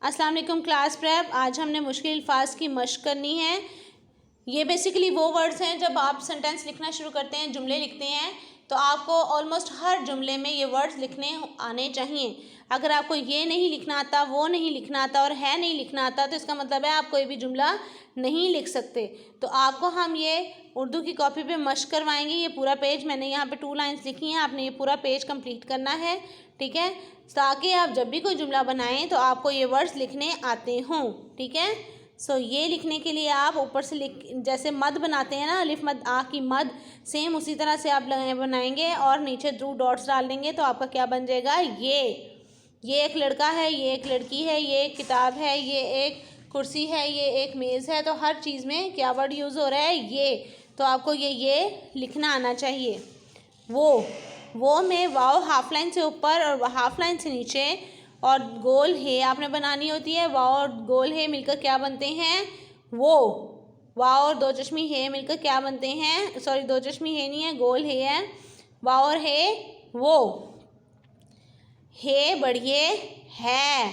अस्सलाम वालेकुम class prep. आज हमने मुश्किल अल्फाज की मश्क करनी है। ये बेसिकली वो वर्ड्स हैं जब आप सेंटेंस लिखना शुरू करते हैं, जुमले लिखते हैं, तो आपको ऑलमोस्ट हर जुमले में ये वर्ड्स लिखने आने चाहिए। अगर आपको ये नहीं लिखना आता, वो नहीं लिखना आता और है नहीं लिखना आता, तो इसका मतलब है आप कोई भी जुमला नहीं लिख सकते। तो आपको हम ये उर्दू की कॉपी पे मश्क करवाएंगे। ये पूरा पेज मैंने यहाँ पे 2 लाइन्स लिखी हैं, आपने ये पूरा पेज कंप्लीट करना है, ठीक है, ताकि आप जब भी कोई जुमला बनाएं तो आपको ये वर्ड्स लिखने आते हों, ठीक है। ये लिखने के लिए आप ऊपर से जैसे मद बनाते हैं ना, अलिफ मद आ की मद, सेम उसी तरह से आप बनाएंगे और नीचे 2 डॉट्स डाल देंगे तो आपका क्या बन जाएगा, ये एक लड़का है, ये एक लड़की है, ये एक किताब है, ये एक कुर्सी है, ये एक मेज़ है। तो हर चीज़ में क्या वर्ड यूज़ हो रहा है, ये। तो आपको ये लिखना आना चाहिए। वो में वाव हाफ लाइन से ऊपर और हाफ लाइन से नीचे और गोल है आपने बनानी होती है। वाव और गोल है मिलकर क्या बनते हैं, वो। वाव और 2 चश्मी है मिलकर क्या बनते हैं, सॉरी 2 चश्मी है नहीं है, गोल है। वाव और है वो, है बढ़िए है,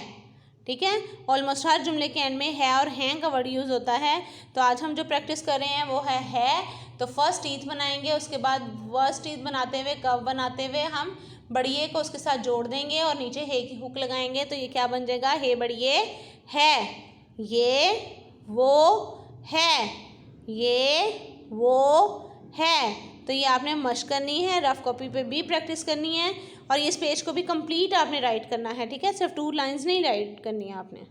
ठीक है। ऑलमोस्ट हर जुमले के एंड में है और हैं का वर्ड यूज़ होता है। तो आज हम जो प्रैक्टिस कर रहे हैं वो है। तो फर्स्ट ईद बनाएंगे, उसके बाद फर्स्ट ईद बनाते हुए कब बनाते हुए हम बढ़िए को उसके साथ जोड़ देंगे और नीचे है की हुक लगाएंगे। तो ये क्या बन जाएगा, है बढ़िए है, ये वो है, ये वो है। तो ये आपने मश्क करनी है, रफ कॉपी पे भी प्रैक्टिस करनी है और इस पेज को भी कंप्लीट आपने राइट करना है, ठीक है। सिर्फ 2 लाइंस नहीं राइट करनी है आपने।